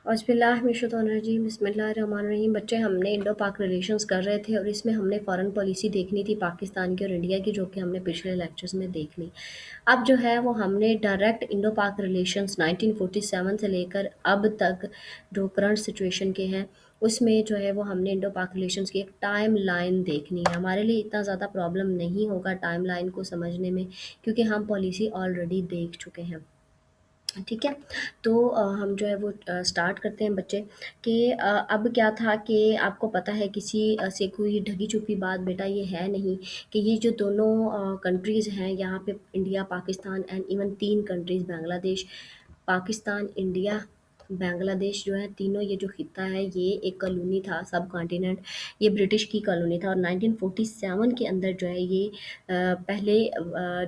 औज़ुबिल्लाहिमिनश्शैतानिर्रजीम बिस्मिल्लाहिर्रहमानिर्रहीम। बच्चे हमने इंडो पाक रिलेशंस कर रहे थे और इसमें हमने फ़ॉरेन पॉलिसी देखनी थी पाकिस्तान की और इंडिया की, जो कि हमने पिछले लेक्चर्स में देख ली। अब जो है वो हमने डायरेक्ट इंडो पाक रिलेशंस 1947 से लेकर अब तक जो करंट सिचुएशन के हैं उसमें जो है वो हमने इंडो पाक रिलेशंस की एक टाइम लाइन देखनी है। हमारे लिए इतना ज़्यादा प्रॉब्लम नहीं होगा टाइम लाइन को समझने में, क्योंकि हम पॉलिसी ऑलरेडी देख चुके हैं। ठीक है। तो हम जो है वो स्टार्ट करते हैं बच्चे कि अब क्या था कि आपको पता है किसी से कोई ढगी छुपी बात बेटा ये है नहीं कि ये जो दोनों कंट्रीज़ हैं यहाँ पे India Pakistan and even 3 countries Bangladesh, Pakistan, India, Bangladesh जो है तीनों ये जो खित्ता है ये एक कॉलोनी था, सब कॉन्टिनेंट ये ब्रिटिश की कॉलोनी था और 1947 के अंदर जो है ये पहले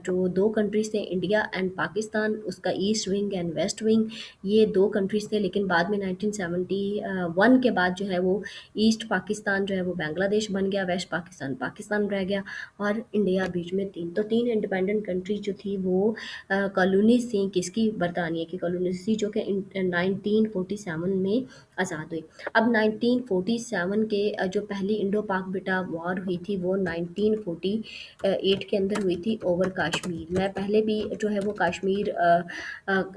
जो 2 कंट्रीज़ थे इंडिया एंड पाकिस्तान, उसका east wing and west wing, ये 2 कंट्रीज़ थे। लेकिन बाद में 1971 के बाद जो है वो ईस्ट पाकिस्तान जो है वो बांग्लादेश बन गया, वेस्ट पाकिस्तान पाकिस्तान रह गया और इंडिया बीच में 3। तो 3 इंडिपेंडेंट कंट्रीज़ जो थी वो कॉलोनीज़ थी किसकी, बरतानिया की कॉलोनीज़ थी, जो कि 1947 में आज़ाद हुई। अब 1947 के जो पहली इंडो पाक बेटा वॉर हुई थी वो 1948 के अंदर हुई थी ओवर कश्मीर। मैं पहले भी जो है वो कश्मीर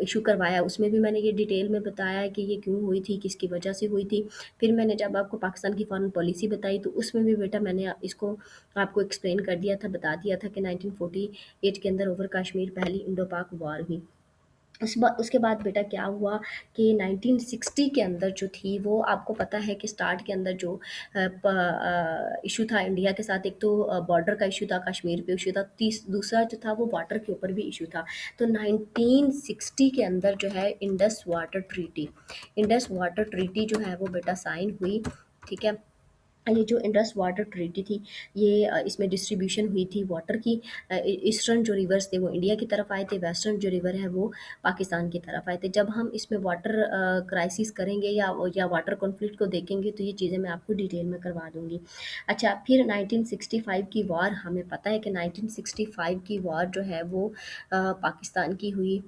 इशू करवाया, उसमें भी मैंने ये डिटेल में बताया कि ये क्यों हुई थी, किसकी वजह से हुई थी। फिर मैंने जब आपको पाकिस्तान की फॉरेन पॉलिसी बताई तो उसमें भी बेटा मैंने इसको आपको एक्सप्लेन कर दिया था, बता दिया था कि 1948 के अंदर ओवर कश्मीर पहली इंडो पाक वॉर हुई। उसके बाद बेटा क्या हुआ कि 1960 के अंदर जो थी वो आपको पता है कि स्टार्ट के अंदर जो इशू था इंडिया के साथ, एक तो बॉर्डर का इशू था, कश्मीर पे इशू था, दूसरा जो था वो वाटर के ऊपर भी इशू था। तो 1960 के अंदर जो है इंडस वाटर ट्रीटी जो है वो बेटा साइन हुई। ठीक है। ये जो इंडस वाटर ट्रीटी थी ये इसमें डिस्ट्रीब्यूशन हुई थी वाटर की। ईस्टर्न जो रिवर्स थे वो इंडिया की तरफ आए थे, वेस्टर्न जो रिवर है वो पाकिस्तान की तरफ आए थे। जब हम इसमें वाटर क्राइसिस करेंगे या वाटर कॉन्फ्लिक्ट को देखेंगे तो ये चीज़ें मैं आपको डिटेल में करवा दूँगी। अच्छा, फिर 1965 की वॉर, हमें पता है कि 1965 की वॉर जो है वो पाकिस्तान की हुई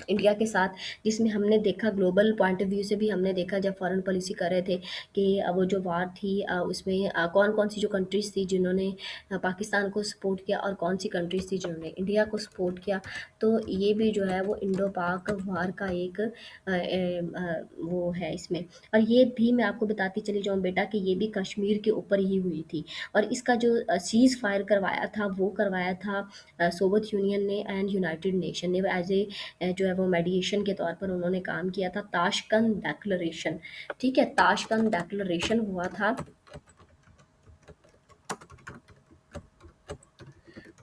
इंडिया के साथ, जिसमें हमने देखा ग्लोबल पॉइंट ऑफ व्यू से भी हमने देखा जब फॉरेन पॉलिसी कर रहे थे कि वो जो वार थी उसमें कौन-कौन सी जो कंट्रीज़ थी जिन्होंने पाकिस्तान को सपोर्ट किया और कौन सी कंट्रीज़ थी जिन्होंने इंडिया को सपोर्ट किया। तो ये भी जो है वो इंडो पाक वार का एक वो है इसमें। और ये भी मैं आपको बताती चली जाऊँ बेटा कि ये भी कश्मीर के ऊपर ही हुई थी और इसका जो सीज़ फायर करवाया था वो करवाया था सोवियत यूनियन ने एंड यूनाइटेड नेशन ने एज़ ए जो है वो मेडिएशन के तौर पर उन्होंने काम किया था। ताशकंद डेक्लरेशन, ठीक है, ताशकंद डेक्लरेशन हुआ था।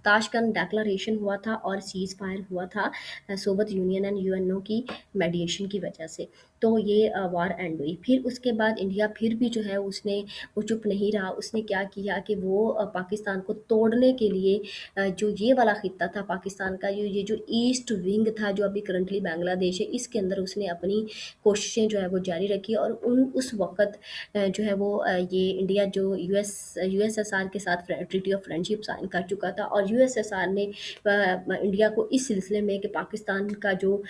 ताशकंद डेक्लरेशन हुआ था और सीज़ फायर हुआ था सोवियत यूनियन एंड यूएनओ की मेडिएशन की वजह से। तो ये वार एंड हुई। फिर उसके बाद इंडिया फिर भी जो है उसने वो चुप नहीं रहा, उसने क्या किया कि वो पाकिस्तान को तोड़ने के लिए जो ये वाला खित्ता था पाकिस्तान का, ये जो ईस्ट विंग था जो अभी करंटली बांग्लादेश है, इसके अंदर उसने अपनी कोशिशें जो है वो जारी रखी और उस वक़्त जो है वो ये इंडिया जो यूएसएसआर के साथ ट्रीटी ऑफ फ्रेंडशिप साइन कर चुका था और यूएसएसआर ने इंडिया को इस सिलसिले में कि पाकिस्तान का जो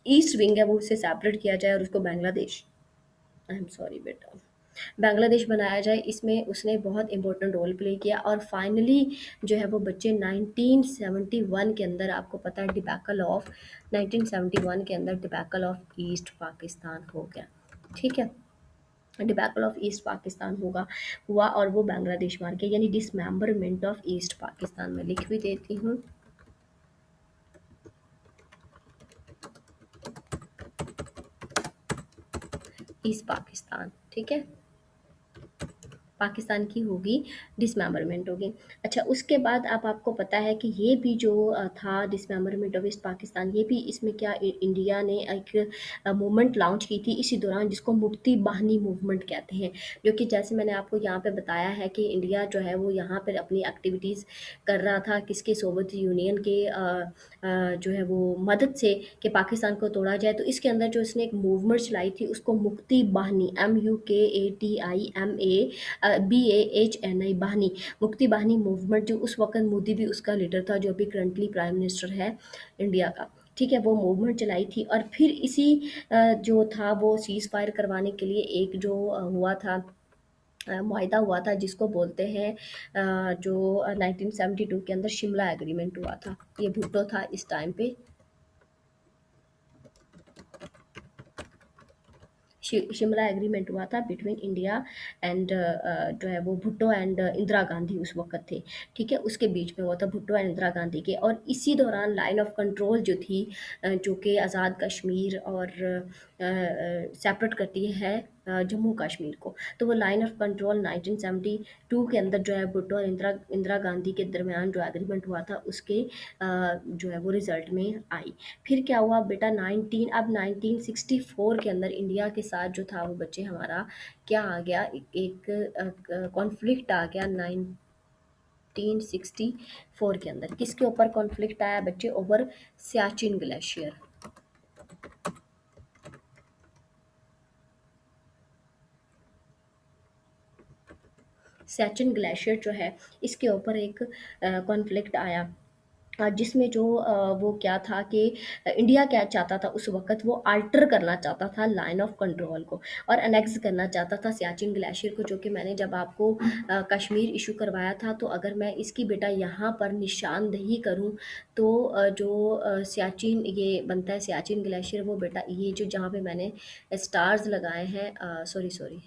ईस्ट विंग है वो उससे सेपरेट किया जाए और उसको बांग्लादेश, आई एम सॉरी बेटा, बांग्लादेश बनाया जाए, इसमें उसने बहुत इम्पोर्टेंट रोल प्ले किया। और फाइनली जो है वो बच्चे 1971 के अंदर आपको पता है डिबैकल ऑफ 1971 के अंदर डिबैकल ऑफ ईस्ट पाकिस्तान हो गया। ठीक है, डिबैकल ऑफ ईस्ट पाकिस्तान हुआ और वो बांग्लादेश मार के, यानी डिसमेंबरमेंट ऑफ ईस्ट पाकिस्तान में लिख भी देती हूँ। ईस्ट पाकिस्तान, ठीक है, पाकिस्तान की होगी, डिसमेंबरमेंट होगी। अच्छा, उसके बाद अब आपको पता है कि ये भी जो था डिसमेंबरमेंट ऑफ ईस्ट पाकिस्तान, ये भी इसमें क्या इंडिया ने एक मूवमेंट लॉन्च की थी इसी दौरान जिसको मुक्ति बाहिनी मूवमेंट कहते हैं, जो कि जैसे मैंने आपको यहाँ पे बताया है कि इंडिया जो है वो यहाँ पर अपनी एक्टिविटीज़ कर रहा था किसके, सोवियत यूनियन के जो है वो मदद से कि पाकिस्तान को तोड़ा जाए। तो इसके अंदर जो इसने एक मूवमेंट चलाई थी उसको मुक्ति बाहिनी, BAHNI बाहिनी, मुक्ति बाहिनी मूवमेंट, जो उस वक़्त मोदी भी उसका लीडर था जो अभी करंटली प्राइम मिनिस्टर है इंडिया का। ठीक है, वो मूवमेंट चलाई थी और फिर इसी जो था वो सीज़ फायर करवाने के लिए एक जो हुआ था, मुआहिदा हुआ था, जिसको बोलते हैं जो 1972 के अंदर शिमला एग्रीमेंट हुआ था। ये भुट्टो था इस टाइम पे। शिमला एग्रीमेंट हुआ था बिटवीन इंडिया एंड जो है वो भुट्टो एंड इंदिरा गांधी उस वक्त थे। ठीक है, उसके बीच में हुआ था भुट्टो एंड इंदिरा गांधी के, और इसी दौरान लाइन ऑफ कंट्रोल जो थी जो कि आज़ाद कश्मीर और सेपरेट करती है जम्मू कश्मीर को, तो वो लाइन ऑफ कंट्रोल 1972 के अंदर जो है भुट्टो और इंदिरा इंदिरा गांधी के दरमियान जो एग्रीमेंट हुआ था उसके जो है वो रिजल्ट में आई। फिर क्या हुआ बेटा, 1964 के अंदर इंडिया के साथ जो था वो बच्चे हमारा क्या आ गया, एक कॉन्फ्लिक्ट आ गया 1964 के अंदर। किसके ऊपर कॉन्फ्लिक्ट आया बच्चे? Over Siachen glacier. Siachen glacier जो है इसके ऊपर एक कॉन्फ्लिक्ट आया, जिसमें जो वो क्या था कि इंडिया क्या चाहता था उस वक़्त, वो अल्टर करना चाहता था लाइन ऑफ कंट्रोल को और अनेक्स करना चाहता था सियाचिन ग्लेशियर को, जो कि मैंने जब आपको कश्मीर इशू करवाया था, तो अगर मैं इसकी बेटा यहाँ पर निशानदेही करूँ तो जो सियाचिन ये बनता है सियाचिन ग्लेशियर, वो बेटा ये जो जहाँ पे मैंने स्टार्स लगाए हैं, सॉरी सॉरी,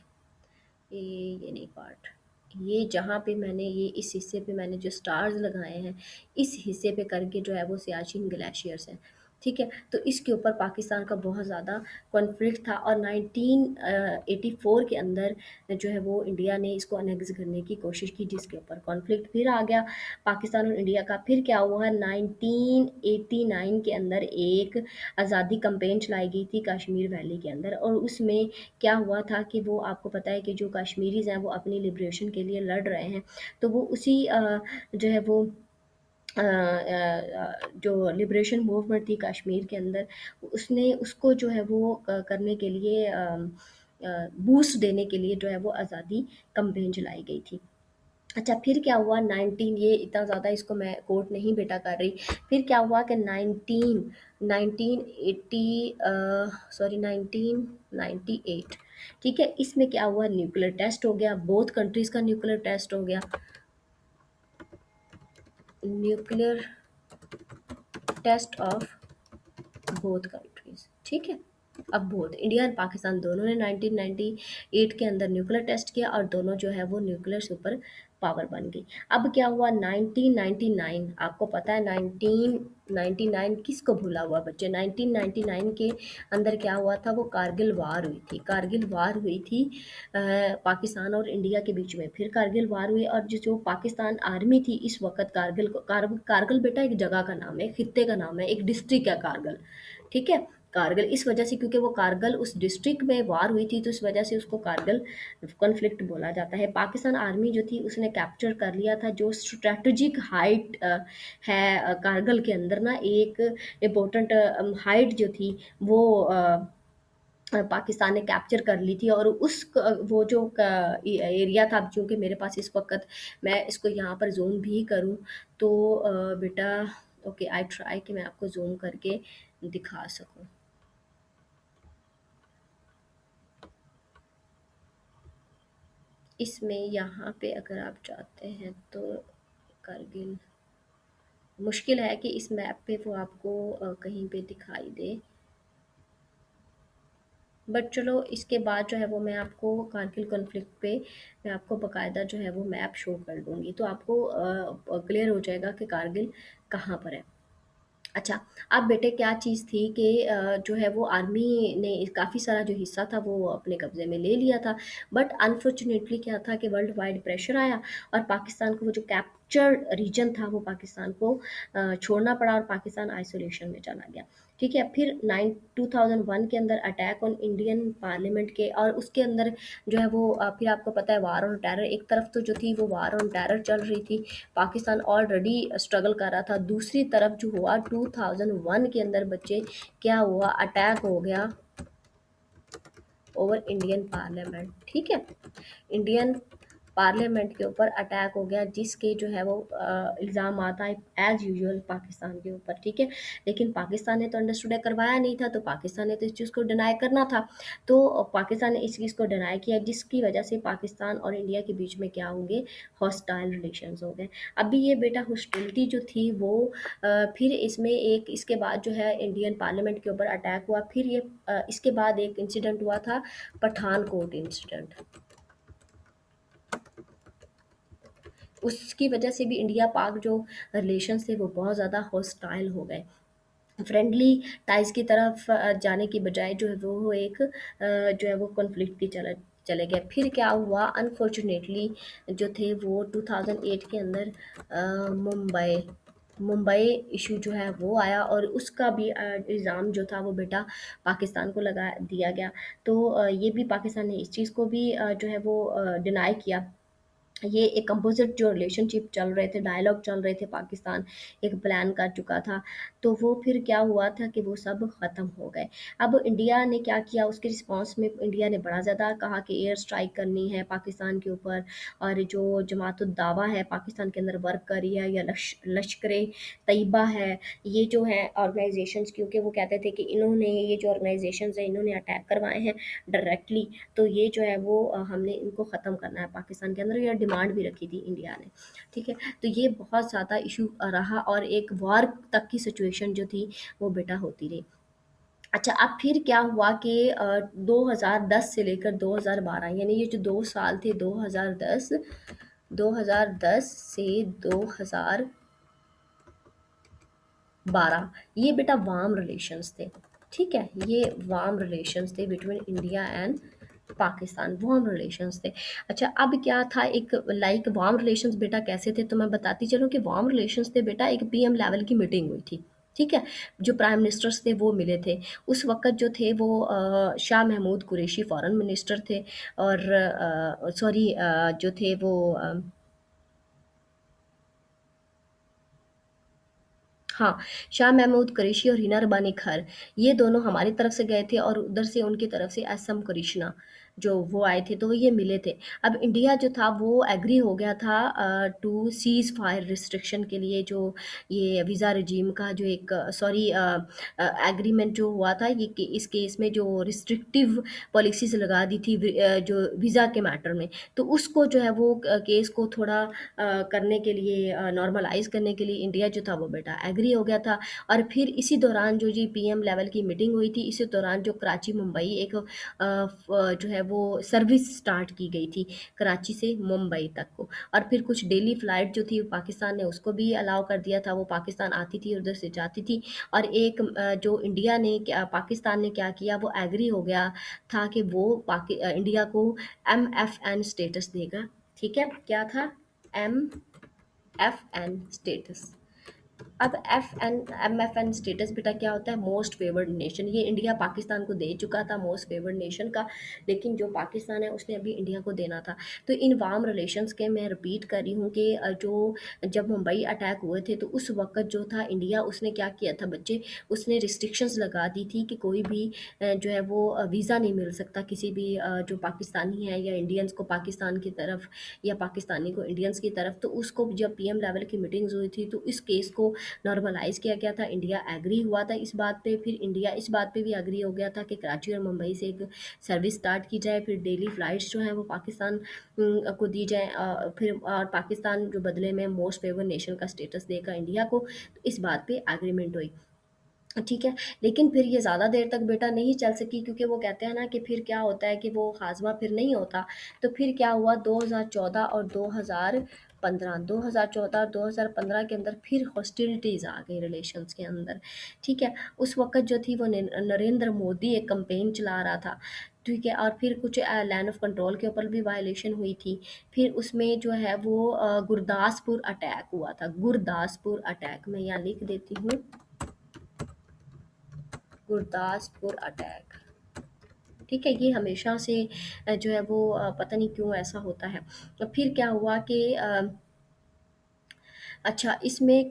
ये नहीं पार्ट, ये जहाँ पे मैंने ये इस हिस्से पे मैंने जो स्टार्स लगाए हैं, इस हिस्से पे करके जो है वो सियाचिन ग्लेशियर्स हैं। ठीक है, तो इसके ऊपर पाकिस्तान का बहुत ज़्यादा कॉन्फ्लिक्ट था और 1984 के अंदर जो है वो इंडिया ने इसको अनेक्स करने की कोशिश की, जिसके ऊपर कॉन्फ्लिक्ट फिर आ गया पाकिस्तान और इंडिया का। फिर क्या हुआ, 1989 के अंदर एक आज़ादी कैंपेन चलाई गई थी कश्मीर वैली के अंदर, और उसमें क्या हुआ था कि वो आपको पता है कि जो कश्मीरीज़ हैं वो अपनी लिबरेशन के लिए लड़ रहे हैं, तो वो उसी जो है वो जो लिबरेशन मूवमेंट थी कश्मीर के अंदर, उसने उसको जो है वो करने के लिए बूस्ट देने के लिए जो है वो आज़ादी कैंपेन चलाई गई थी। अच्छा, फिर क्या हुआ, 19 ये इतना ज़्यादा इसको मैं कोट नहीं बेटा कर रही। फिर क्या हुआ कि 1980 सॉरी 1998, ठीक है, इसमें क्या हुआ, न्यूक्लियर टेस्ट हो गया, बोथ कंट्रीज़ का न्यूक्लियर टेस्ट हो गया, nuclear test of both countries. ठीक है, अब बोथ इंडिया और पाकिस्तान दोनों ने 1998 के अंदर न्यूक्लियर टेस्ट किया और दोनों जो है वो न्यूक्लियर सुपर पावर बन गई। अब क्या हुआ, 1999, आपको पता है 1999 किसको भूला हुआ बच्चे, 1999 के अंदर क्या हुआ था, वो कारगिल वार हुई थी। कारगिल वार हुई थी पाकिस्तान और इंडिया के बीच में। फिर कारगिल वार हुई और जो पाकिस्तान आर्मी थी इस वक्त, कारगिल को कारगिल बेटा एक जगह का नाम है, खित्ते का नाम है, एक डिस्ट्रिक्ट है कारगिल। ठीक है, कारगिल इस वजह से क्योंकि वो कारगिल उस डिस्ट्रिक्ट में वार हुई थी, तो इस वजह से उसको कारगिल कॉन्फ्लिक्ट बोला जाता है। पाकिस्तान आर्मी जो थी उसने कैप्चर कर लिया था जो स्ट्रेटजिक हाइट है कारगिल के अंदर ना, एक इम्पोर्टेंट हाइट जो थी वो पाकिस्तान ने कैप्चर कर ली थी, और वो जो एरिया था, चूँकि मेरे पास इस वक्त मैं इसको यहाँ पर जूम भी करूँ तो बेटा ओके, आई ट्राई कि मैं आपको जूम करके दिखा सकूँ। इसमें यहाँ पे अगर आप चाहते हैं तो करगिल, मुश्किल है कि इस मैप पे वो आपको कहीं पे दिखाई दे, बट चलो इसके बाद जो है वो मैं आपको कारगिल कॉन्फ्लिक्ट पे मैं आपको बाकायदा जो है वो मैप शो कर दूँगी, तो आपको क्लियर हो जाएगा कि कारगिल कहाँ पर है। अच्छा, अब बेटे क्या चीज़ थी कि जो है वो आर्मी ने काफ़ी सारा जो हिस्सा था वो अपने कब्ज़े में ले लिया था, बट अनफॉर्चुनेटली क्या था कि वर्ल्ड वाइड प्रेशर आया और पाकिस्तान को वो जो कैप्चर्ड रीजन था वो पाकिस्तान को छोड़ना पड़ा और पाकिस्तान आइसोलेशन में चला गया। ठीक है, फिर 2001 के अंदर अटैक ऑन इंडियन पार्लियामेंट के, और उसके अंदर जो है वो फिर आपको पता है वार ऑन टेरर, एक तरफ तो जो थी वो वार ऑन टेरर चल रही थी, पाकिस्तान ऑलरेडी स्ट्रगल कर रहा था, दूसरी तरफ जो हुआ 2001 के अंदर बच्चे क्या हुआ, अटैक हो गया ओवर इंडियन पार्लियामेंट। ठीक है, इंडियन पार्लियामेंट के ऊपर अटैक हो गया, जिसके जो है वो इल्ज़ाम आता है एज़ यूजुअल पाकिस्तान के ऊपर, ठीक है। लेकिन पाकिस्तान ने तो अंडरस्टूड करवाया नहीं था, तो पाकिस्तान ने तो इस चीज़ को डिनाई करना था। तो पाकिस्तान ने इस चीज़ को डिनाई किया, जिसकी वजह से पाकिस्तान और इंडिया के बीच में क्या हो गए, हॉस्टाइल रिलेशंस हो गए। अभी ये बेटा हॉस्टिलिटी जो थी वो फिर इसमें एक इसके बाद जो है इंडियन पार्लियामेंट के ऊपर अटैक हुआ। फिर ये इसके बाद एक इंसिडेंट हुआ था, पठानकोट इंसिडेंट। उसकी वजह से भी इंडिया पाक जो रिलेशंस थे वो बहुत ज़्यादा हॉस्टाइल हो गए। फ्रेंडली टाइज की तरफ जाने की बजाय जो है वो एक जो है वो कॉन्फ्लिक्ट की चले चले गए। फिर क्या हुआ, अनफॉर्चुनेटली जो थे वो 2008 के अंदर मुंबई मुंबई इशू जो है वो आया, और उसका भी इल्ज़ाम जो था वो बेटा पाकिस्तान को लगा दिया गया। तो ये भी पाकिस्तान ने इस चीज़ को भी जो है वो डिनाई किया। ये एक कंपोजिट जो रिलेशनशिप चल रहे थे, डायलॉग चल रहे थे, पाकिस्तान एक प्लान कर चुका था। तो वो फिर क्या हुआ था कि वो सब ख़त्म हो गए। अब इंडिया ने क्या किया, उसके रिस्पॉन्स में इंडिया ने बड़ा ज़्यादा कहा कि एयर स्ट्राइक करनी है पाकिस्तान के ऊपर, और जो जमात उद दावा है पाकिस्तान के अंदर वर्क कर रही है, या लश्कर तैयबा है, ये जो है ऑर्गेनाइजेशंस, क्योंकि वो कहते थे कि इन्होंने, ये जो ऑर्गेनाइजेशंस हैं इन्होंने अटैक करवाए हैं डायरेक्टली, तो ये जो है वो हमने इनको ख़त्म करना है पाकिस्तान के अंदर, या डिमांड भी रखी थी इंडिया ने, ठीक है। तो ये बहुत ज़्यादा इशू रहा, और एक वॉर तक की सिचुएशन जो थी वो बेटा होती रही। अच्छा, अब फिर क्या हुआ कि 2010 से लेकर 2012, यानी ये जो 2 साल थे, 2010 से 2012, ये बेटा वार्म रिलेशंस थे, ठीक है। ये वार्म रिलेशंस थे between India and Pakistan, warm relations थे। अच्छा, अब क्या था, एक लाइक वार्म रिलेशंस बेटा कैसे थे, तो मैं बताती चलूँ कि वार्म रिलेशंस थे बेटा, एक पीएम लेवल की मीटिंग हुई थी, ठीक है। जो प्राइम मिनिस्टर्स थे वो मिले थे। उस वक़्त जो थे वो शाह महमूद कुरैशी फॉरेन मिनिस्टर थे, और सॉरी जो थे वो हाँ, शाह महमूद कुरैशी और हिना रबानी खर, ये दोनों हमारी तरफ से गए थे, और उधर से उनकी तरफ से एसएम कृष्णा जो वो आए थे, तो ये मिले थे। अब इंडिया जो था वो एग्री हो गया था टू सीज़ फायर रिस्ट्रिक्शन के लिए, जो ये वीज़ा रिजीम का जो एक सॉरी एग्रीमेंट जो हुआ था, ये कि इस केस में जो रिस्ट्रिक्टिव पॉलिसीज़ लगा दी थी जो वीज़ा के मैटर में, तो उसको जो है वो केस को थोड़ा करने के लिए, नॉर्मलाइज़ करने के लिए इंडिया जो था वो बेटा एग्री हो गया था। और फिर इसी दौरान जो जी पीएम लेवल की मीटिंग हुई थी, इसी दौरान जो कराची मुंबई एक जो है वो सर्विस स्टार्ट की गई थी, कराची से मुंबई तक को। और फिर कुछ डेली फ़्लाइट जो थी पाकिस्तान ने उसको भी अलाउ कर दिया था, वो पाकिस्तान आती थी, उधर से जाती थी। और एक जो इंडिया ने क्या, पाकिस्तान ने क्या किया, वो एग्री हो गया था कि वो इंडिया को एमएफएन स्टेटस देगा, ठीक है। क्या था, एमएफएन स्टेटस। अब एमएफएन स्टेटस बेटा क्या होता है, मोस्ट फेवर्ड नेशन, ये इंडिया पाकिस्तान को दे चुका था मोस्ट फेवर्ड नेशन का, लेकिन जो पाकिस्तान है उसने अभी इंडिया को देना था। तो इन वार्म रिलेशंस के, मैं रिपीट कर रही हूँ कि जो जब मुंबई अटैक हुए थे, तो उस वक्त जो था इंडिया, उसने क्या किया था बच्चे, उसने रिस्ट्रिक्शंस लगा दी थी कि कोई भी जो है वो वीज़ा नहीं मिल सकता किसी भी जो पाकिस्तानी है, या इंडियंस को पाकिस्तान की तरफ, या पाकिस्तानी को इंडियंस की तरफ। तो उसको जब पीएम लेवल की मीटिंग्स हुई थी, तो इस केस को नॉर्मलाइज़ किया गया था, इंडिया एग्री हुआ था इस बात पे। फिर इंडिया इस बात पे भी एग्री हो गया था कि कराची और मुंबई से एक सर्विस स्टार्ट की जाए, फिर डेली फ़्लाइट्स जो हैं वो पाकिस्तान को दी जाएँ, फिर और पाकिस्तान जो बदले में मोस्ट फेवर्ड नेशन का स्टेटस देगा इंडिया को। तो इस बात पे एग्रीमेंट हुई, ठीक है। लेकिन फिर ये ज़्यादा देर तक बेटा नहीं चल सकी, क्योंकि वो कहते हैं ना कि फिर क्या होता है कि वो ख़ात्मा फिर नहीं होता। तो फिर क्या हुआ, 2014 और 2015, 2014 और 2015 के अंदर फिर हॉस्टिलिटीज़ आ गई रिलेशंस के अंदर, ठीक है। उस वक़्त जो थी वो नरेंद्र मोदी एक कैंपेन चला रहा था, ठीक है। और फिर कुछ लैंड ऑफ कंट्रोल के ऊपर भी वायलेशन हुई थी। फिर उसमें जो है वो गुरदासपुर अटैक हुआ था, गुरदासपुर अटैक, मैं यहाँ लिख देती हूँ, गुरदासपुर अटैक, ठीक है। ये हमेशा से जो है वो पता नहीं क्यों ऐसा होता है। तो फिर क्या हुआ कि अच्छा, इसमें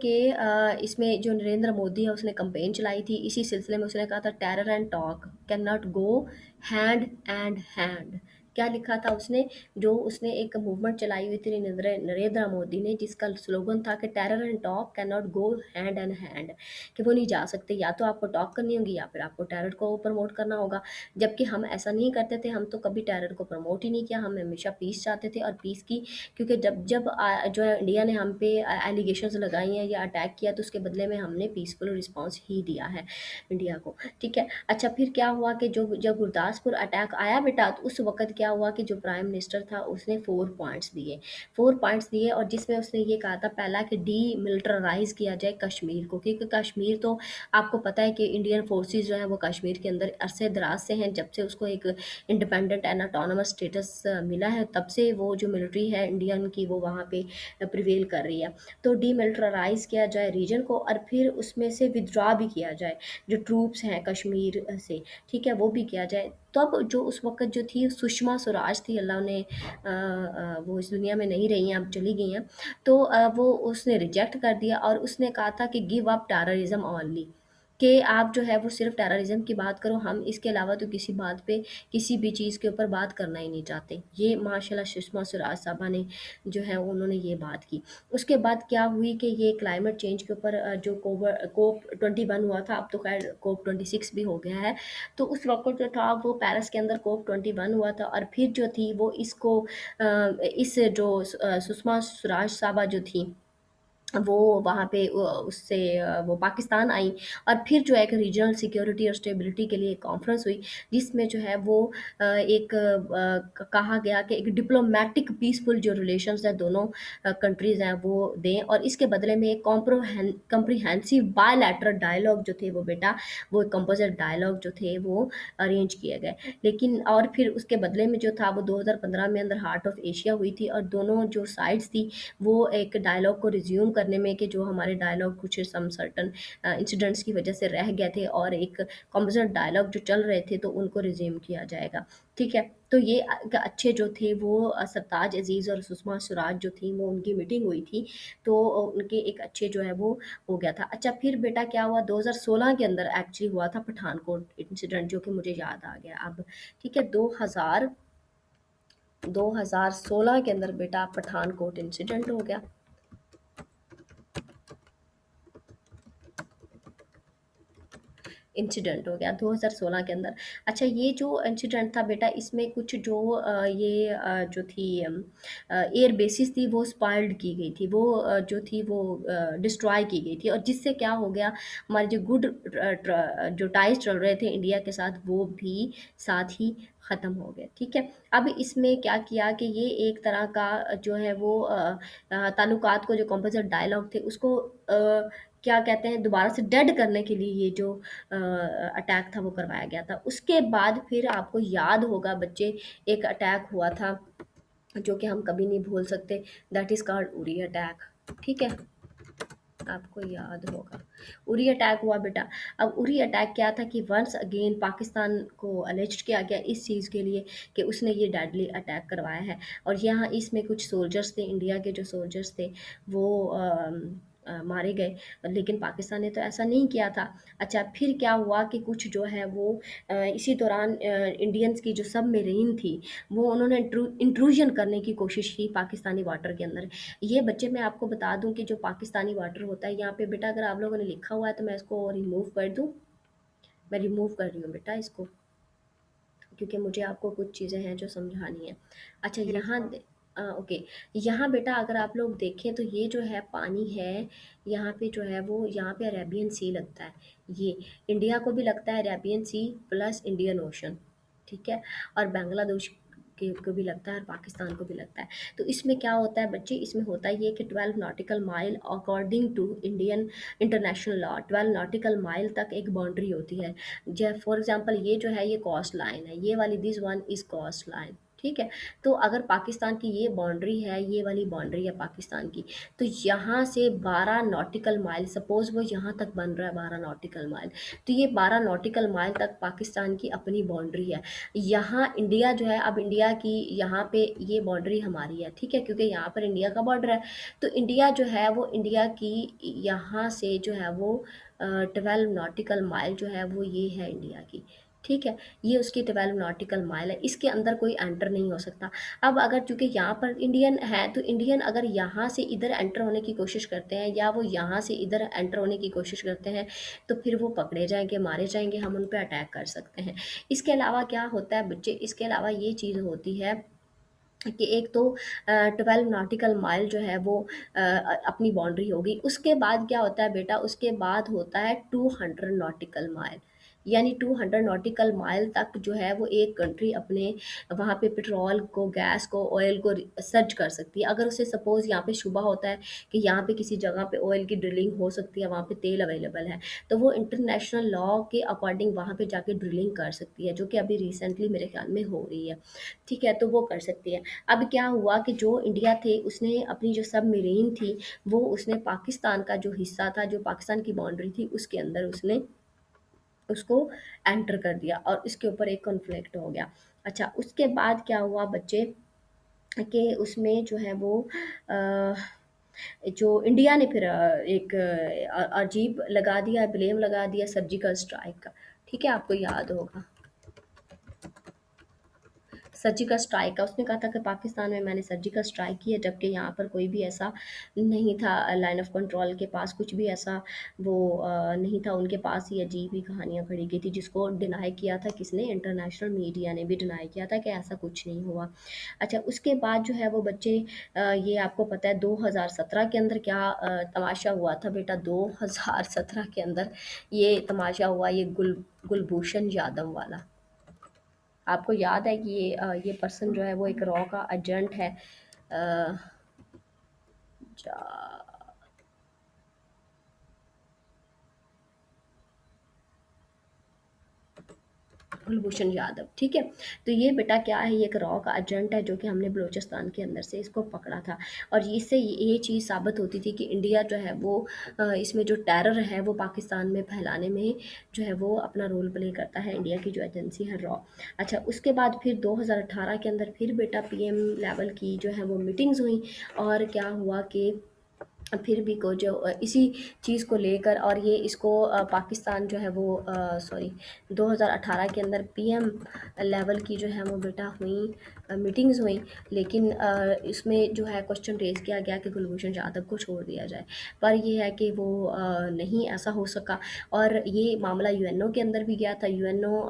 जो नरेंद्र मोदी है उसने कैंपेन चलाई थी, इसी सिलसिले में उसने कहा था terror and talk can not go hand and hand, क्या लिखा था उसने, जो उसने एक मूवमेंट चलाई हुई थी नरेंद्र नरेंद्र मोदी ने, जिसका स्लोगन था कि terror and talk can not go hand and hand, कि वो नहीं जा सकते, या तो आपको टॉक करनी होगी या फिर आपको टेरर को प्रमोट करना होगा। जबकि हम ऐसा नहीं करते थे, हम तो कभी टेरर को प्रमोट ही नहीं किया, हम हमेशा पीस चाहते थे और पीस की, क्योंकि जब जब जो है इंडिया ने हम पे एलिगेशंस लगाई हैं या अटैक किया, तो उसके बदले में हमने पीसफुल रिस्पॉन्स ही दिया है इंडिया को। ठीक है, अच्छा फिर क्या हुआ कि जो जब गुरदासपुर अटैक आया बेटा, तो उस वक़्त क्या हुआ कि जो प्राइम मिनिस्टर था उसने 4 पॉइंट्स दिए, 4 पॉइंट्स दिए, और जिसमें उसने ये कहा था पहला कि डीमिलिटराइज़ किया जाए कश्मीर को, क्योंकि कश्मीर तो आपको पता है कि इंडियन फोर्सेस जो हैं वो कश्मीर के अंदर अरसे दराज से हैं, जब से उसको एक इंडिपेंडेंट एंड ऑटोनोमस स्टेटस मिला है, तब से वो जो मिलिट्री है इंडियन की वो वहाँ पे प्रिवेल कर रही है। तो डीमिलिटराइज़ किया जाए रीजन को, और फिर उसमें से विथड्रॉ भी किया जाए जो ट्रूप्स हैं कश्मीर से, ठीक है, वो भी किया जाए। तब जो उस वक़्त जो थी सुषमा स्वराज थी, अल्लाह ने वो इस दुनिया में नहीं रही हैं, अब चली गई हैं। तो वो उसने रिजेक्ट कर दिया और उसने कहा था कि गिव अप टेररिज्म ओनली, कि आप जो है वो सिर्फ टेररिज्म की बात करो, हम इसके अलावा तो किसी बात पे, किसी भी चीज़ के ऊपर बात करना ही नहीं चाहते। ये माशाल्लाह सुषमा स्वराज साहबा ने जो है उन्होंने ये बात की। उसके बाद क्या हुई कि ये क्लाइमेट चेंज के ऊपर जो कोप 21 हुआ था, अब तो खैर कोप 26 भी हो गया है। तो उस वक़्त जो था वो पेरिस के अंदर कोप 21 हुआ था, और फिर जो थी वो इसको इस जो सुषमा स्वराज साहबा जो थी, वो वहाँ पे उससे वो पाकिस्तान आई, और फिर जो है एक रीजनल सिक्योरिटी और स्टेबिलिटी के लिए एक कॉन्फ्रेंस हुई, जिसमें जो है वो एक कहा गया कि एक डिप्लोमेटिक पीसफुल जो रिलेशंस हैं दोनों कंट्रीज़ हैं वो दें, और इसके बदले में एक कॉम्प्रिहेंसिव बायलैटरल डायलॉग जो थे वो बेटा, वो कंपोजिट डायलॉग जो थे वो अरेंज किए गए। लेकिन और फिर उसके बदले में जो था वो 2015 में अंदर हार्ट ऑफ एशिया हुई थी, और दोनों जो साइड्स थी वो एक डायलॉग को रिज्यूम करने में, कि जो हमारे डायलॉग कुछ सम सर्टन इंसिडेंट्स की वजह से रह गए थे और एक कॉम्पोजिट डायलॉग जो चल रहे थे, तो उनको रिज्यूम किया जाएगा। ठीक है, तो ये अच्छे जो थे वो सरताज अजीज़ और सुषमा स्वराज जो थी वो उनकी मीटिंग हुई थी, तो उनके एक अच्छे जो है वो हो गया था। अच्छा फिर बेटा क्या हुआ, 2016 के अंदर एक्चुअली हुआ था पठानकोट इंसिडेंट, जो कि मुझे याद आ गया अब। ठीक है, 2016 के अंदर बेटा पठानकोट इंसिडेंट हो गया। इंसिडेंट हो गया 2016 के अंदर। अच्छा ये जो इंसिडेंट था बेटा, इसमें कुछ जो जो थी एयर बेसिस थी वो स्पॉइल्ड की गई थी, वो जो थी वो डिस्ट्रॉय की गई थी, और जिससे क्या हो गया, हमारे जो गुड जो टाइज चल रहे थे इंडिया के साथ वो भी साथ ही ख़त्म हो गए। ठीक है, अब इसमें क्या किया कि ये एक तरह का जो है वो ताल्लुकात को, जो कंपोजिट डायलॉग थे उसको क्या कहते हैं, दोबारा से डेड करने के लिए ये जो अटैक था वो करवाया गया था। उसके बाद फिर आपको याद होगा बच्चे, एक अटैक हुआ था जो कि हम कभी नहीं भूल सकते, that is called Uri attack. ठीक है, आपको याद होगा उरी अटैक हुआ बेटा। अब उरी अटैक क्या था कि वंस अगेन पाकिस्तान को अलेज्ड किया गया इस चीज़ के लिए कि उसने ये डेडली अटैक करवाया है, और यहाँ इसमें कुछ सोल्जर्स थे, इंडिया के जो सोल्जर्स थे वो मारे गए, लेकिन पाकिस्तान ने तो ऐसा नहीं किया था। अच्छा फिर क्या हुआ कि कुछ जो है वो इसी दौरान इंडियंस की जो सबमरीन थी, वो उन्होंने इंट्रूजन करने की कोशिश की पाकिस्तानी वाटर के अंदर। ये बच्चे मैं आपको बता दूं कि जो पाकिस्तानी वाटर होता है, यहाँ पे बेटा अगर आप लोगों ने लिखा हुआ है तो मैं इसको रिमूव कर दूं। मैं रिमूव कर रही हूँ बेटा इसको, क्योंकि मुझे आपको कुछ चीज़ें हैं जो समझानी है। अच्छा यहाँ ओके, यहाँ बेटा अगर आप लोग देखें तो ये जो है पानी है, यहाँ पे जो है वो, यहाँ पे अरेबियन सी लगता है, ये इंडिया को भी लगता है Arabian sea plus Indian ocean. ठीक है, और बांग्लादेश के को भी लगता है और पाकिस्तान को भी लगता है। तो इसमें क्या होता है बच्चे, इसमें होता ये कि 12 nautical mile according to Indian international law, 12 nautical mile तक एक बाउंड्री होती है। जै फॉर एग्जांपल ये जो है ये कोस्ट लाइन है, ये वाली this one is coast line. ठीक है, तो अगर पाकिस्तान की ये बाउंड्री है, ये वाली बाउंड्री है पाकिस्तान की, तो यहाँ से 12 नॉटिकल माइल, सपोज़ वो यहाँ तक बन रहा है 12 नॉटिकल माइल, तो ये 12 नॉटिकल माइल तक पाकिस्तान की अपनी बाउंड्री है। यहाँ इंडिया जो है, अब इंडिया की यहाँ पे ये बाउंड्री हमारी है, ठीक है, क्योंकि यहाँ पर इंडिया का बॉर्डर है। तो इंडिया जो है वो, इंडिया की यहाँ से जो है वो 12 नॉटिकल माइल जो है वो ये है इंडिया की। ठीक है? ये उसकी 12 नॉटिकल माइल है, इसके अंदर कोई एंटर नहीं हो सकता। अब अगर चूँकि यहाँ पर इंडियन है, तो इंडियन अगर यहाँ से इधर एंटर होने की कोशिश करते हैं या वो यहाँ से इधर एंटर होने की कोशिश करते हैं, तो फिर वो पकड़े जाएँगे, मारे जाएँगे, हम उन पे अटैक कर सकते हैं। इसके अलावा क्या होता है बच्चे, इसके अलावा ये चीज़ होती है कि एक तो 12 नॉटिकल माइल जो है वो अपनी बाउंड्री होगी। उसके बाद क्या होता है बेटा, उसके बाद होता है 200 नॉटिकल माइल, यानी 200 नॉटिकल माइल तक जो है वो एक कंट्री अपने वहाँ पे पेट्रोल को, गैस को, ऑयल को सर्च कर सकती है। अगर उसे सपोज़ यहाँ पे शुबा होता है कि यहाँ पे किसी जगह पे ऑयल की ड्रिलिंग हो सकती है, वहाँ पे तेल अवेलेबल है, तो वो इंटरनेशनल लॉ के अकॉर्डिंग वहाँ पे जाके ड्रिलिंग कर सकती है, जो कि अभी रिसेंटली मेरे ख्याल में हो रही है। ठीक है? तो वो कर सकती है। अब क्या हुआ कि जो इंडिया थे, उसने अपनी जो सबमरीन थी, वो उसने पाकिस्तान का जो हिस्सा था, जो पाकिस्तान की बाउंड्री थी, उसके अंदर उसने उसको एंटर कर दिया और इसके ऊपर एक कॉन्फ्लिक्ट हो गया। अच्छा, उसके बाद क्या हुआ बच्चे, कि उसमें जो है वो अ, जो इंडिया ने फिर एक अजीब लगा दिया, ब्लेम लगा दिया सर्जिकल स्ट्राइक का। ठीक है? आपको याद होगा। सर्जिकल स्ट्राइक का उसने कहा था कि पाकिस्तान में मैंने सर्जिकल स्ट्राइक की है, जबकि यहाँ पर कोई भी ऐसा नहीं था, लाइन ऑफ कंट्रोल के पास कुछ भी ऐसा वो नहीं था, उनके पास ही अजीब ही कहानियाँ खड़ी की थी, जिसको डिनाई किया था किसने, इंटरनेशनल मीडिया ने भी डिनाई किया था कि ऐसा कुछ नहीं हुआ। अच्छा, उसके बाद जो है वो बच्चे ये आपको पता है 2017 के अंदर क्या तमाशा हुआ था बेटा, 2017 के अंदर ये तमाशा हुआ, ये कुलभूषण यादव वाला। आपको याद है कि ये पर्सन जो है वो एक रॉ का एजेंट है। अ, जा कुलभूषण यादव, ठीक है? तो ये बेटा क्या है, ये एक रॉ का एजेंट है, जो कि हमने बलूचिस्तान के अंदर से इसको पकड़ा था। और इससे ये चीज़ साबित होती थी कि इंडिया जो है वो इसमें जो टेरर है वो पाकिस्तान में फैलाने में जो है वो अपना रोल प्ले करता है, इंडिया की जो एजेंसी है रॉ। अच्छा, उसके बाद फिर 2018 के अंदर फिर बेटा पीएम लेवल की जो है वो मीटिंग्स हुई, और क्या हुआ कि फिर भी को जो इसी चीज़ को लेकर, और ये इसको पाकिस्तान जो है वो सॉरी 2018 के अंदर पीएम लेवल की जो है वो बेटा हुई मीटिंग्स हुई, लेकिन इसमें जो है क्वेश्चन रेज किया गया कि कुलभूषण जाधव को छोड़ दिया जाए, पर ये है कि वो नहीं ऐसा हो सका। और ये मामला यूएनओ के अंदर भी गया था, यूएनओ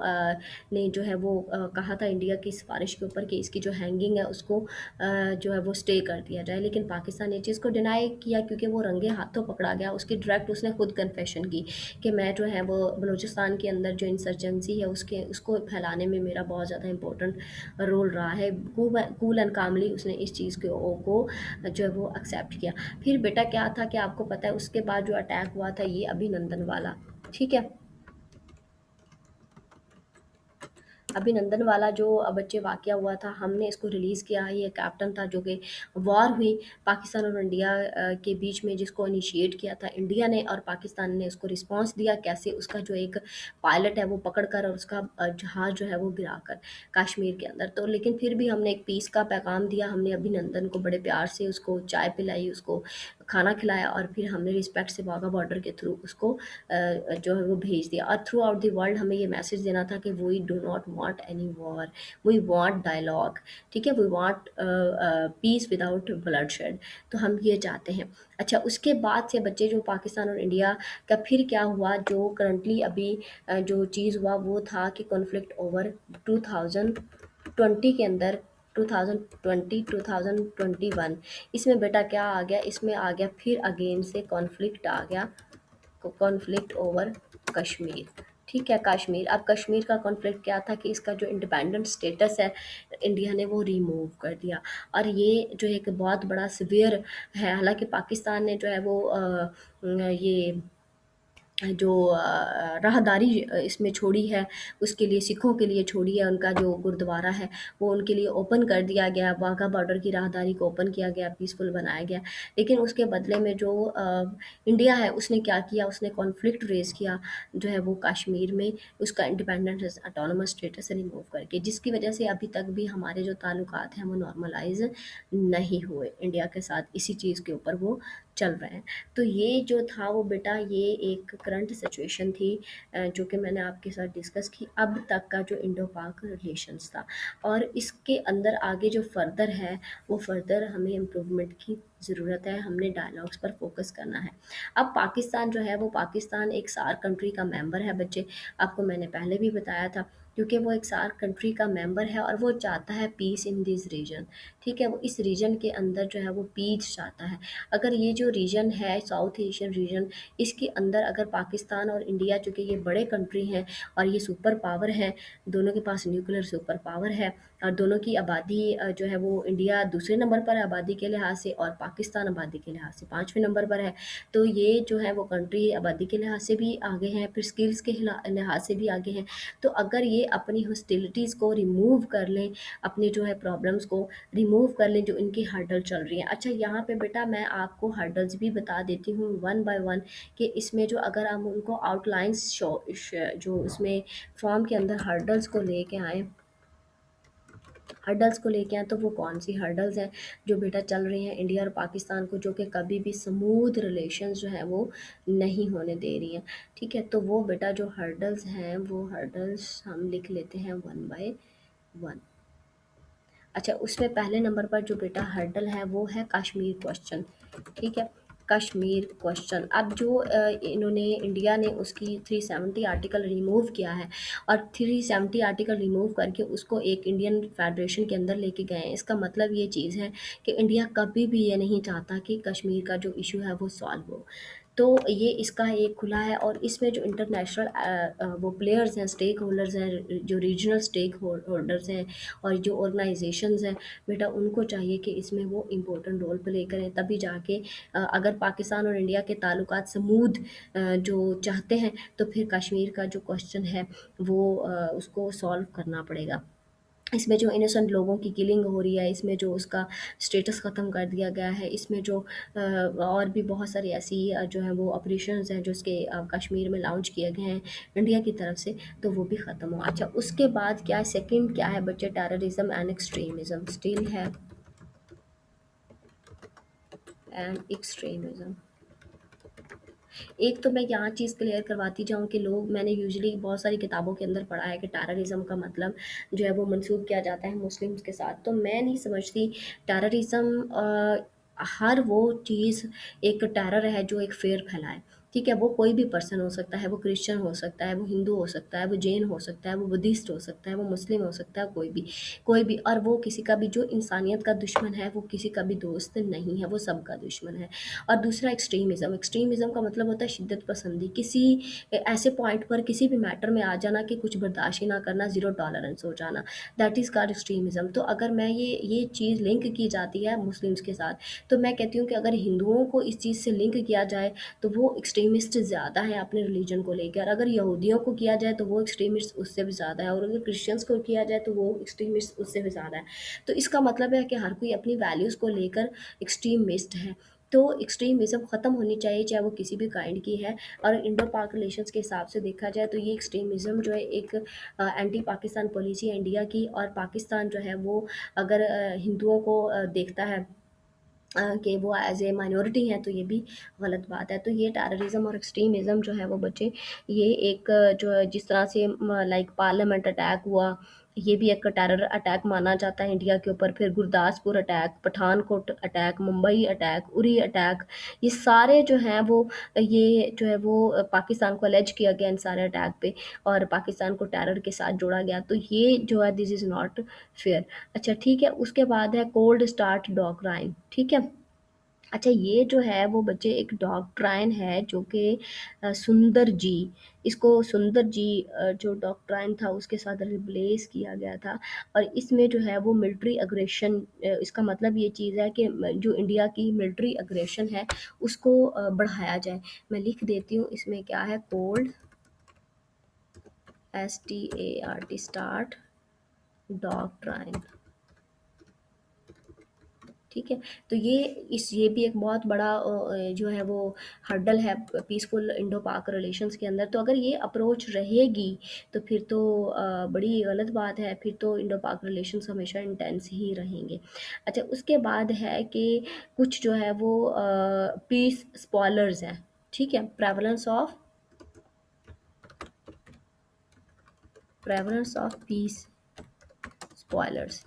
ने जो है वो कहा था इंडिया की सिफारिश के ऊपर कि इसकी जो हैंगिंग है उसको जो है वो स्टे कर दिया जाए, लेकिन पाकिस्तान ने चीज़ को डिनाई किया, क्योंकि वो रंगे हाथों पकड़ा गया। उसकी डायरेक्ट उसने खुद कन्फेशन की कि मैं जो है वो बलूचिस्तान के अंदर जो इंसर्जेंसी है उसको फैलाने में मेरा बहुत ज़्यादा इंपॉर्टेंट रोल रहा है। कूल एंड कामली उसने इस चीज़ को जो है वो एक्सेप्ट किया। फिर बेटा क्या था कि आपको पता है उसके बाद जो अटैक हुआ था ये अभिनंदन वाला, ठीक है? अभिनंदन वाला जो बच्चे वाक़या हुआ था, हमने इसको रिलीज़ किया। ये कैप्टन था जो कि वॉर हुई पाकिस्तान और इंडिया के बीच में, जिसको इनिशिएट किया था इंडिया ने, और पाकिस्तान ने उसको रिस्पॉन्स दिया। कैसे उसका जो एक पायलट है वो पकड़ कर और उसका जहाज़ जो है वो गिराकर कश्मीर के अंदर। तो लेकिन फिर भी हमने एक पीस का पैगाम दिया, हमने अभिनंदन को बड़े प्यार से उसको चाय पिलाई, उसको खाना खिलाया, और फिर हमने रिस्पेक्ट से वाघा बॉर्डर के थ्रू उसको जो है वो भेज दिया। और थ्रू आउट द वर्ल्ड हमें ये मैसेज देना था कि we do not want any war, we want dialogue, ठीक है? We want peace without bloodshed. तो हम ये चाहते हैं। अच्छा, उसके बाद से बच्चे जो पाकिस्तान और इंडिया का फिर क्या हुआ, जो करंटली अभी जो चीज़ हुआ वो था कि कॉन्फ्लिक्ट ओवर 2020 के अंदर, 2020 2021, इसमें बेटा क्या आ गया, इसमें आ गया फिर अगेन से कॉन्फ्लिक्ट आ गया, कॉन्फ्लिक्ट ओवर कश्मीर। ठीक है? कश्मीर, अब कश्मीर का कॉन्फ्लिक्ट क्या था कि इसका जो इंडिपेंडेंट स्टेटस है इंडिया ने वो रिमूव कर दिया, और ये जो एक बहुत बड़ा सिवियर है। हालांकि पाकिस्तान ने जो है वो ये जो राहदारी इसमें छोड़ी है, उसके लिए सिखों के लिए छोड़ी है, उनका जो गुरुद्वारा है वो उनके लिए ओपन कर दिया गया, वाघा बॉर्डर की राहदारी को ओपन किया गया, पीसफुल बनाया गया। लेकिन उसके बदले में जो इंडिया है उसने क्या किया, उसने कॉन्फ्लिक्ट रेज़ किया जो है वो कश्मीर में, उसका इंडिपेंडेंट ऑटोनोमस स्टेटस रिमूव करके, जिसकी वजह से अभी तक भी हमारे जो ताल्लुकात हैं वो नॉर्मलाइज़ नहीं हुए इंडिया के साथ, इसी चीज़ के ऊपर वो चल रहे हैं। तो ये जो था वो बेटा ये एक करंट सिचुएशन थी, जो कि मैंने आपके साथ डिस्कस की अब तक का जो इंडो पाक रिलेशंस था। और इसके अंदर आगे जो फर्दर है वो फर्दर हमें इम्प्रूवमेंट की ज़रूरत है, हमने डायलॉग्स पर फोकस करना है। अब पाकिस्तान जो है वो पाकिस्तान एक सार्क कंट्री का मेंबर है बच्चे, आपको मैंने पहले भी बताया था, क्योंकि वो एक सार्क कंट्री का मेंबर है और वो चाहता है पीस इन दिस रीजन। ठीक है, वो इस रीजन के अंदर जो है वो पीस चाहता है। अगर ये जो रीजन है साउथ एशियन रीजन, इसके अंदर अगर पाकिस्तान और इंडिया, चूँकि ये बड़े कंट्री हैं और ये सुपर पावर हैं, दोनों के पास न्यूक्लियर सुपर पावर है, और दोनों की आबादी जो है वो इंडिया दूसरे नंबर पर है आबादी के लिहाज से और पाकिस्तान आबादी के लिहाज से 5वें नंबर पर है। तो ये जो है वो कंट्री आबादी के लिहाज से भी आगे हैं, फिर स्किल्स के लिहाज से भी आगे हैं। तो अगर ये अपनी हॉस्टिलिटीज़ को रिमूव कर लें, अपने जो है प्रॉब्लम्स को रिमूव कर लें जो इनकी हर्डल चल रही है। अच्छा, यहाँ पे बेटा मैं आपको हर्डल्स भी बता देती हूँ वन बाय वन, कि इसमें जो अगर हम उनको आउटलाइंस जो इसमें फॉर्म के अंदर हर्डल्स को लेके आए तो वो कौन सी हर्डल्स हैं जो बेटा चल रही हैं इंडिया और पाकिस्तान को, जो कि कभी भी स्मूथ रिलेशंस जो है वो नहीं होने दे रही हैं। ठीक है, तो वो बेटा जो हर्डल्स हैं वो हर्डल्स हम लिख लेते हैं वन बाय वन। अच्छा, उसमें पहले नंबर पर जो बेटा हर्डल है वो है कश्मीर क्वेश्चन। ठीक है, कश्मीर क्वेश्चन। अब जो इन्होंने इंडिया ने उसकी 370 आर्टिकल रिमूव किया है और 370 आर्टिकल रिमूव करके उसको एक इंडियन फेडरेशन के अंदर लेके गए हैं। इसका मतलब ये चीज़ है कि इंडिया कभी भी ये नहीं चाहता कि कश्मीर का जो इशू है वो सॉल्व हो। तो ये इसका एक खुला है और इसमें जो इंटरनेशनल वो प्लेयर्स हैं, स्टेक होल्डर्स हैं, जो रीजनल स्टेक होल्डर्स हैं और जो ऑर्गेनाइजेशंस हैं बेटा, उनको चाहिए कि इसमें वो इम्पोर्टेंट रोल प्ले करें, तभी जाके अगर पाकिस्तान और इंडिया के ताल्लुकात स्मूथ जो चाहते हैं तो फिर कश्मीर का जो क्वेश्चन है वो उसको सॉल्व करना पड़ेगा। इसमें जो इनोसेंट लोगों की किलिंग हो रही है, इसमें जो उसका स्टेटस ख़त्म कर दिया गया है, इसमें जो और भी बहुत सारी ऐसी जो है वो ऑपरेशंस हैं जो उसके कश्मीर में लॉन्च किए गए हैं इंडिया की तरफ से, तो वो भी ख़त्म हो। अच्छा, उसके बाद क्या है, सेकंड क्या है बच्चे, टेररिज्म एंड एक्सट्रीमिज़म स्टिल है, एंड एक्सट्रीमिज़म। एक तो मैं यहाँ चीज़ क्लियर करवाती जाऊँ कि लोग, मैंने यूजुअली बहुत सारी किताबों के अंदर पढ़ा है कि टेररिज्म का मतलब जो है वो मंसूब किया जाता है मुस्लिम्स के साथ, तो मैं नहीं समझती। टेररिज्म हर वो चीज़ एक टेरर है जो एक फेयर फैलाए। ठीक है, वो कोई भी पर्सन हो सकता है, वो क्रिश्चियन हो सकता है, वो हिंदू हो सकता है, वो जैन हो सकता है, वो बुद्धिस्ट हो सकता है, वो मुस्लिम हो सकता है, कोई भी, और वो किसी का भी जो इंसानियत का दुश्मन है वो किसी का भी दोस्त नहीं है, वो सबका दुश्मन है। और दूसरा एक्सट्रीमिज़म, एक्सट्रीमिज़म का मतलब होता है शिद्दत पसंदी, किसी ऐसे पॉइंट पर किसी भी मैटर में आ जाना कि कुछ बर्दाश्त ही ना करना, ज़ीरो टॉलरेंस हो जाना, दैट इज़ कॉल्ड एक्सट्रीमिज़म। तो अगर मैं ये चीज़ लिंक की जाती है मुस्लिम्स के साथ, तो मैं कहती हूँ कि अगर हिंदुओं को इस चीज़ से लिंक किया जाए तो वो एक्सट्रीमिस्ट ज़्यादा हैं अपने रिलीजन को लेकर, अगर यहूदियों को किया जाए तो वो एक्सट्रीमिस्ट उससे भी ज़्यादा है, और अगर क्रिश्चियंस को किया जाए तो वो एक्सट्रीमिस्ट उससे भी ज़्यादा है। तो इसका मतलब है कि हर कोई अपनी वैल्यूज़ को लेकर एक्सट्रीमिस्ट है। तो एक्सट्रीमिज़म ख़त्म होनी चाहिए, चाहे वो किसी भी काइंड की है। और इंडो पाक रिलेशंस के हिसाब से देखा जाए तो ये एक्सट्रीमिज़म जो है एक एंटी पाकिस्तान पॉलिसी है इंडिया की, और पाकिस्तान जो है वो अगर हिंदुओं को देखता है कि वो एज ए माइनॉरिटी हैं, तो ये भी गलत बात है। तो ये टेररिज्म और एक्सट्रीमिज़म जो है वो बच्चे, ये एक जो है जिस तरह से लाइक पार्लियामेंट अटैक हुआ, ये भी एक टेरर अटैक माना जाता है इंडिया के ऊपर। फिर Gurdaspur attack, Pathankot attack, Mumbai attack, Uri attack, ये सारे जो हैं वो, ये जो है वो पाकिस्तान को अलेज किया गया इन सारे अटैक पे, और पाकिस्तान को टेरर के साथ जोड़ा गया। तो ये जो है दिस इज़ नॉट फेयर। अच्छा ठीक है, उसके बाद है कोल्ड स्टार्ट डॉक्ट्राइन। ठीक है, अच्छा ये जो है वो बच्चे एक डॉक्ट्राइन है जो कि सुंदर जी, इसको सुंदर जी जो डॉक्ट्राइन था उसके साथ रिप्लेस किया गया था। और इसमें जो है वो मिलिट्री अग्रेशन, इसका मतलब ये चीज़ है कि जो इंडिया की मिलिट्री अग्रेशन है उसको बढ़ाया जाए। मैं लिख देती हूँ इसमें क्या है, कोल्ड START स्टार्ट डॉक्ट्राइन। ठीक है? तो ये भी एक बहुत बड़ा जो है वो हर्डल है पीसफुल इंडो पाक रिलेशंस के अंदर। तो अगर ये अप्रोच रहेगी तो फिर तो बड़ी गलत बात है, फिर तो इंडो पाक रिलेशंस हमेशा इंटेंस ही रहेंगे। अच्छा, उसके बाद है कि कुछ जो है वो पीस स्पॉयलर्स हैं, ठीक है? Prevalence of peace spoilers.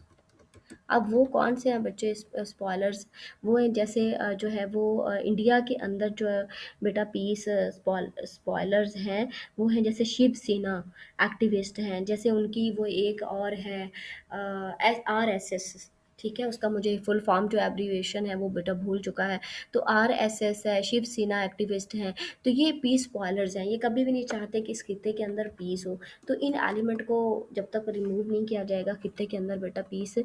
अब वो कौन से हैं बच्चे स्पॉयलर्स? वो हैं जैसे जो है वो इंडिया के अंदर जो है बेटा पीस स्पॉयलर्स हैं, वो हैं जैसे शिव सेना एक्टिविस्ट हैं, जैसे उनकी वो एक और है RSS, ठीक है? उसका मुझे फुल फॉर्म जो एब्रीविएशन है वो बेटा भूल चुका है। तो RSS है, शिव सेना एक्टिविस्ट हैं। तो ये पीस स्पॉयलर्स हैं, ये कभी भी नहीं चाहते कि इस खित्ते के अंदर पीस हो। तो इन एलिमेंट को जब तक रिमूव नहीं किया जाएगा खित्ते के अंदर बेटा पीस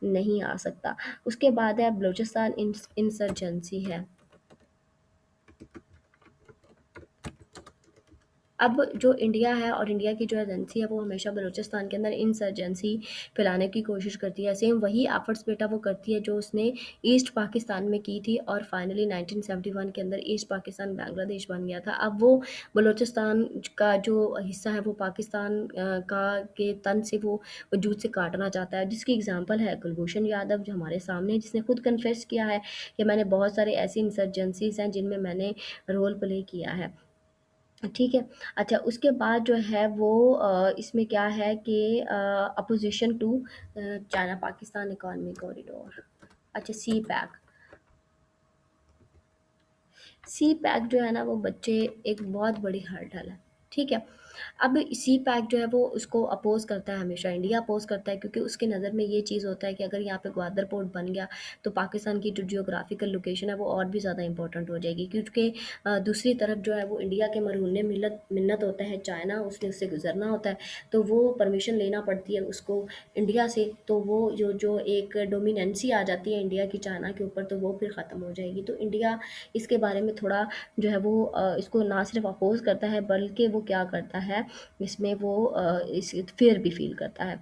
नहीं आ सकता। उसके बाद है बलूचिस्तान इंसर्जेंसी है। अब जो इंडिया है और इंडिया की जो एजेंसी है वो हमेशा बलूचिस्तान के अंदर इंसर्जेंसी फैलाने की कोशिश करती है। सेम वही एफर्ट्स बेटा वो करती है जो उसने ईस्ट पाकिस्तान में की थी, और फाइनली 1971 के अंदर ईस्ट पाकिस्तान बांग्लादेश बन गया था। अब वो बलूचिस्तान का जो हिस्सा है वो पाकिस्तान का के तन से वो वजूद से काटना चाहता है, जिसकी एग्जांपल है कुलभूषण यादव जो हमारे सामने है, जिसने खुद कन्फेस किया है कि मैंने बहुत सारे ऐसी इंसर्जेंसीज हैं जिनमें मैंने रोल प्ले किया है, ठीक है? अच्छा, उसके बाद जो है वो इसमें क्या है कि opposition to China Pakistan economic corridor. अच्छा, सी पैक जो है ना वो बच्चे एक बहुत बड़ी हर्डल है, ठीक है? अब सी पैक जो है वो उसको अपोज करता है, हमेशा इंडिया अपोज करता है, क्योंकि उसके नज़र में ये चीज़ होता है कि अगर यहाँ पे ग्वादर पोर्ट बन गया तो पाकिस्तान की जो जियोग्राफिकल लोकेशन है वो और भी ज़्यादा इंपॉर्टेंट हो जाएगी, क्योंकि दूसरी तरफ जो है वो इंडिया के मरहून मिलत मिन्नत होता है चाइना, उसने उससे गुजरना होता है, तो वो परमिशन लेना पड़ती है उसको इंडिया से। तो वो जो जो एक डोमिनेंसी आ जाती है इंडिया की चाइना के ऊपर, तो वो फिर ख़त्म हो जाएगी। तो इंडिया इसके बारे में थोड़ा जो है वो इसको ना सिर्फ अपोज करता है बल्कि वो क्या करता है, इसमें वो इस फेयर भी फील करता है।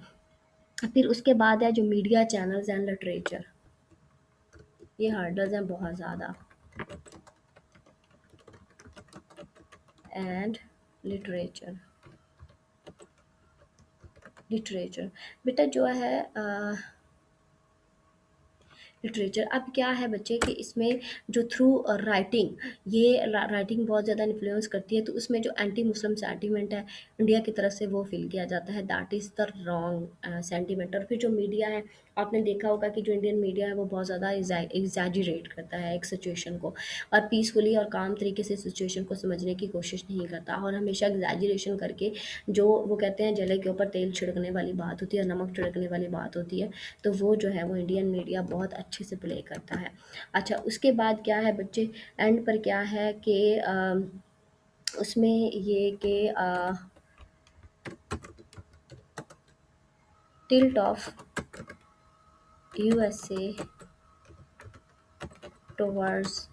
फिर उसके बाद है जो मीडिया चैनल्स एंड लिटरेचर, ये हार्डल्स हैं बहुत ज़्यादा। एंड लिटरेचर, लिटरेचर बेटा जो है लिटरेचर। अब क्या है बच्चे कि इसमें जो थ्रू राइटिंग, ये राइटिंग बहुत ज़्यादा इन्फ्लुएंस करती है, तो उसमें जो एंटी मुस्लिम सेंटीमेंट है इंडिया की तरफ से वो फील किया जाता है, that is the wrong sentiment. और फिर जो मीडिया है, आपने देखा होगा कि जो इंडियन मीडिया है वो बहुत ज़्यादा एग्जैजरेट करता है एक सिचुएशन को, और पीसफुली और काम तरीके से सिचुएशन को समझने की कोशिश नहीं करता, और हमेशा एग्जैजरेशन करके जो वो कहते हैं जले के ऊपर तेल छिड़कने वाली बात होती है, नमक छिड़कने वाली बात होती है, तो वो जो है वो इंडियन मीडिया बहुत अच्छे से प्ले करता है। अच्छा, उसके बाद क्या है बच्चे, एंड पर क्या है कि उसमें ये कि tilt of USA towards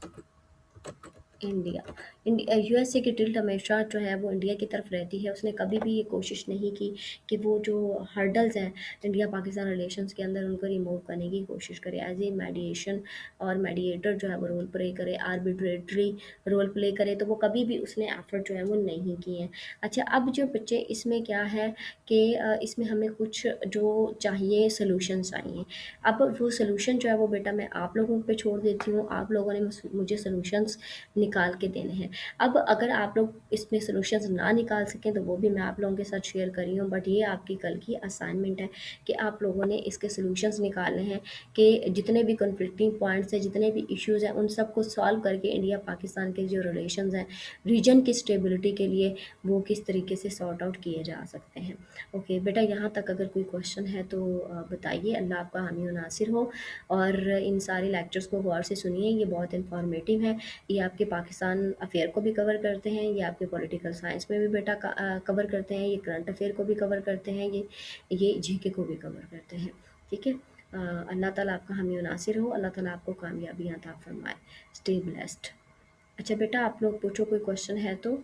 India. USA की टिल्ट हमेशा जो है वो इंडिया की तरफ रहती है। उसने कभी भी ये कोशिश नहीं की कि वो जो हर्डल्स हैं इंडिया पाकिस्तान रिलेशंस के अंदर उनको रिमूव करने की कोशिश करे, एज ए मेडिएशन और मेडिएटर जो है वो रोल प्ले करे, आर्बिट्रेटरी रोल प्ले करे, तो वो कभी भी उसने एफर्ट जो है वो नहीं किए हैं। अच्छा, अब जो बच्चे इसमें क्या है कि इसमें हमें कुछ जो चाहिए सोल्यूशंस चाहिए। अब वो सोल्यूशन जो है वो बेटा मैं आप लोगों पे छोड़ देती हूँ, आप लोगों ने मुझे सोल्यूशंस निकाल के देने हैं। अब अगर आप लोग इसमें सॉल्यूशंस ना निकाल सकें तो वो भी मैं आप लोगों के साथ शेयर कर रही हूँ, बट ये आपकी कल की असाइनमेंट है कि आप लोगों ने इसके सॉल्यूशंस निकालने हैं कि जितने भी कन्फ्लिक्टिंग पॉइंट्स हैं, जितने भी इश्यूज़ हैं, उन सबको सॉल्व करके इंडिया पाकिस्तान के जो रिलेशंस हैं रीजन की स्टेबिलिटी के लिए वो किस तरीके से सॉर्ट आउट किए जा सकते हैं। ओके बेटा, यहाँ तक अगर कोई क्वेश्चन है तो बताइए। अल्लाह आपका हामी व नासिर हो, और इन सारे लेक्चर्स को गौर से सुनिए, ये बहुत इंफॉर्मेटिव है। ये आपके पाकिस्तान अफेयर को भी कवर करते हैं, ये आपके पॉलिटिकल साइंस में भी बेटा कवर करते हैं, ये करंट अफेयर को भी कवर करते हैं, ये जीके को भी कवर करते हैं, ठीक है? अल्लाह ताला आपका हामी व नासिर हो, अल्लाह ताला आपको कामयाबी अता फरमाए। Stay blessed. अच्छा बेटा, आप लोग पूछो, कोई क्वेश्चन है तो।